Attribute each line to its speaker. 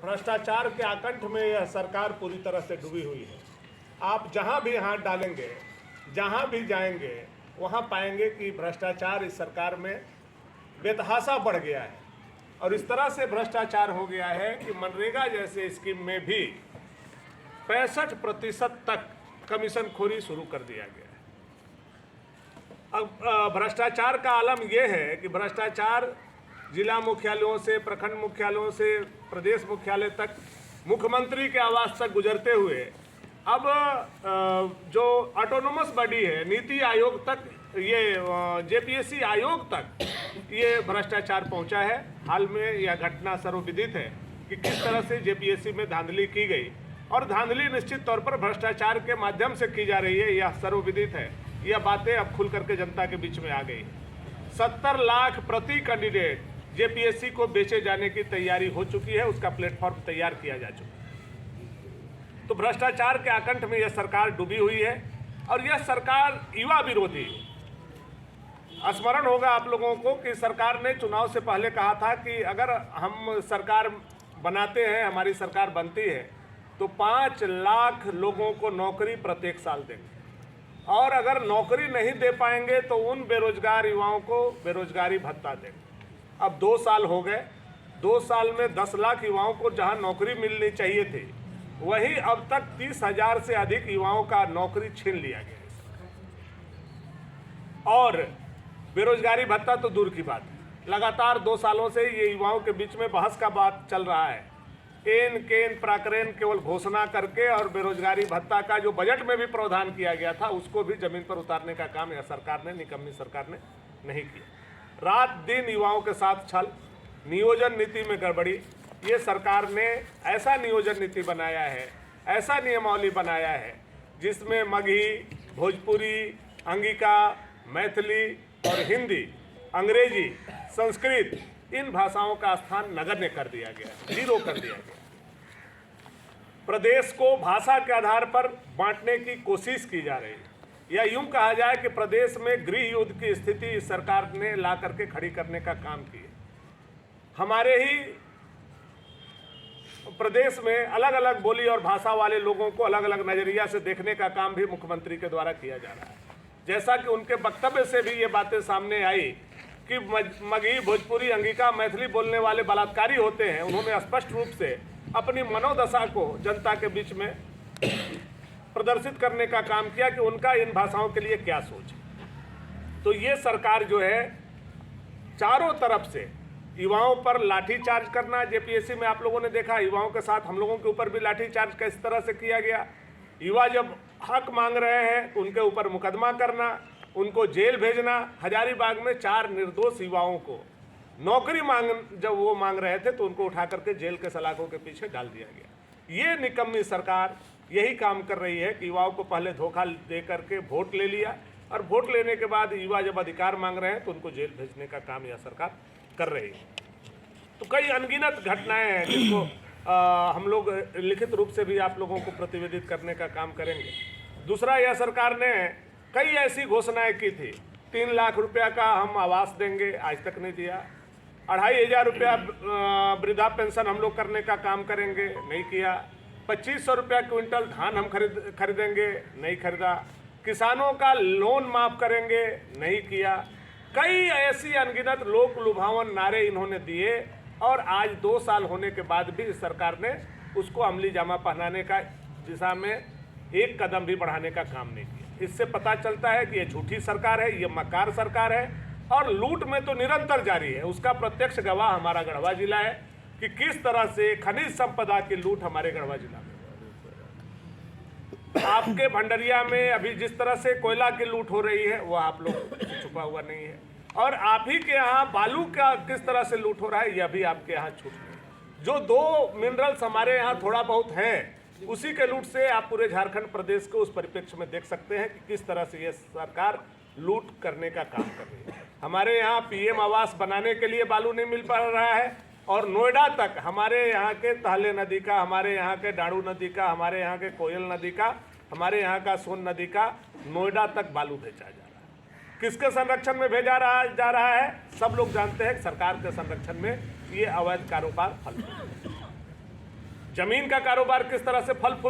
Speaker 1: भ्रष्टाचार के आकंठ में यह सरकार पूरी तरह से डूबी हुई है। आप जहां भी हाथ डालेंगे, जहां भी जाएंगे, वहां पाएंगे कि भ्रष्टाचार इस सरकार में बेतहाशा बढ़ गया है। और इस तरह से भ्रष्टाचार हो गया है कि मनरेगा जैसे स्कीम में भी 65% तक कमीशनखोरी शुरू कर दिया गया है। अब भ्रष्टाचार का आलम यह है कि भ्रष्टाचार जिला मुख्यालयों से, प्रखंड मुख्यालयों से, प्रदेश मुख्यालय तक, मुख्यमंत्री के आवास तक गुजरते हुए अब जो ऑटोनोमस बॉडी है, नीति आयोग तक, ये जेपीएससी आयोग तक ये भ्रष्टाचार पहुंचा है। हाल में यह घटना सर्वविदित है कि किस तरह से जेपीएससी में धांधली की गई, और धांधली निश्चित तौर पर भ्रष्टाचार के माध्यम से की जा रही है, यह सर्वविदित है। यह बातें अब खुल करके जनता के बीच में आ गई है। 70 लाख प्रति कैंडिडेट जेपीएससी को बेचे जाने की तैयारी हो चुकी है, उसका प्लेटफॉर्म तैयार किया जा चुका है। तो भ्रष्टाचार के आकंठ में यह सरकार डूबी हुई है, और यह सरकार युवा विरोधी। स्मरण होगा आप लोगों को कि सरकार ने चुनाव से पहले कहा था कि अगर हम सरकार बनाते हैं, हमारी सरकार बनती है, तो 5 लाख लोगों को नौकरी प्रत्येक साल देंगे, और अगर नौकरी नहीं दे पाएंगे तो उन बेरोजगार युवाओं को बेरोजगारी भत्ता देंगे। अब 2 साल हो गए, 2 साल में 10 लाख युवाओं को जहां नौकरी मिलनी चाहिए थी, वहीं अब तक 30,000 से अधिक युवाओं का नौकरी छीन लिया गया। और बेरोजगारी भत्ता तो दूर की बात है, लगातार 2 सालों से ये युवाओं के बीच में बहस का बात चल रहा है। एन केन प्राकरेन केवल घोषणा करके, और बेरोजगारी भत्ता का जो बजट में भी प्रावधान किया गया था, उसको भी जमीन पर उतारने का काम यह सरकार ने, निकम्मी सरकार ने नहीं किया। रात दिन युवाओं के साथ छल, नियोजन नीति में गड़बड़ी। ये सरकार ने ऐसा नियोजन नीति बनाया है, ऐसा नियमावली बनाया है, जिसमें मगही, भोजपुरी, अंगिका, मैथिली और हिंदी, अंग्रेजी, संस्कृत, इन भाषाओं का स्थान नगण्य कर दिया गया, 0 कर दिया गया। प्रदेश को भाषा के आधार पर बांटने की कोशिश की जा रही है, या यूं कहा जाए कि प्रदेश में गृह युद्ध की स्थिति इस सरकार ने ला करके खड़ी करने का काम किया। हमारे ही प्रदेश में अलग अलग बोली और भाषा वाले लोगों को अलग अलग नजरिया से देखने का काम भी मुख्यमंत्री के द्वारा किया जा रहा है। जैसा कि उनके वक्तव्य से भी ये बातें सामने आई कि मगही, भोजपुरी, अंगिका, मैथिली बोलने वाले बलात्कारी होते हैं। उन्होंने स्पष्ट रूप से अपनी मनोदशा को जनता के बीच में प्रदर्शित करने का काम किया कि उनका इन भाषाओं के लिए क्या सोच है। तो ये सरकार जो है, चारों तरफ से युवाओं पर लाठीचार्ज करना, जेपीएससी में आप लोगों ने देखा, युवाओं के साथ हम लोगों के ऊपर भी लाठीचार्ज किस तरह से किया गया। युवा जब हक मांग रहे हैं तो उनके ऊपर मुकदमा करना, उनको जेल भेजना। हजारीबाग में 4 निर्दोष युवाओं को नौकरी जब वो मांग रहे थे तो उनको उठा करके जेल के सलाखों के पीछे डाल दिया गया। ये निकम्मी सरकार यही काम कर रही है कि युवाओं को पहले धोखा दे करके वोट ले लिया, और वोट लेने के बाद युवा जब अधिकार मांग रहे हैं तो उनको जेल भेजने का काम यह सरकार कर रही है। तो कई अनगिनत घटनाएं हैं जिसको हम लोग लिखित रूप से भी आप लोगों को प्रतिवेदित करने का काम करेंगे। दूसरा, यह सरकार ने कई ऐसी घोषणाएं की थी। 3 लाख रुपया का हम आवास देंगे, आज तक नहीं दिया। 2,500 रुपया वृद्धा पेंशन हम लोग करने का काम करेंगे, नहीं किया। 2,500 रुपया क्विंटल धान हम खरीदेंगे, नहीं खरीदा। किसानों का लोन माफ करेंगे, नहीं किया। कई ऐसी अनगिनत लोक लुभावन नारे इन्होंने दिए, और आज 2 साल होने के बाद भी इस सरकार ने उसको अमली जामा पहनाने का दिशा में एक कदम भी बढ़ाने का काम नहीं किया। इससे पता चलता है कि ये झूठी सरकार है, ये मक्कार सरकार है, और लूट में तो निरंतर जारी है। उसका प्रत्यक्ष गवाह हमारा गढ़वा जिला है कि किस तरह से खनिज संपदा की लूट हमारे गढ़वा जिला में। आपके भंडरिया में अभी जिस तरह से कोयला की लूट हो रही है, वो आप लोग छुपा हुआ नहीं है। और आप ही के यहाँ बालू का किस तरह से लूट हो रहा है, यह भी आपके यहाँ छूट नहीं है। जो 2 मिनरल्स हमारे यहाँ थोड़ा बहुत हैं, उसी के लूट से आप पूरे झारखंड प्रदेश को उस परिप्रेक्ष्य में देख सकते हैं कि किस तरह से ये सरकार लूट करने का काम कर रही है। हमारे यहाँ पीएम आवास बनाने के लिए बालू नहीं मिल पा रहा है, और नोएडा तक हमारे यहाँ के तहले नदी का, हमारे यहाँ के डाड़ू नदी का, हमारे यहाँ के कोयल नदी का, हमारे यहाँ का सोन नदी का, नोएडा तक बालू भेजा जा रहा है। किसके संरक्षण में भेजा जा रहा है? सब लोग जानते हैं, सरकार के संरक्षण में ये अवैध कारोबार फल। जमीन का कारोबार किस तरह से फल फूल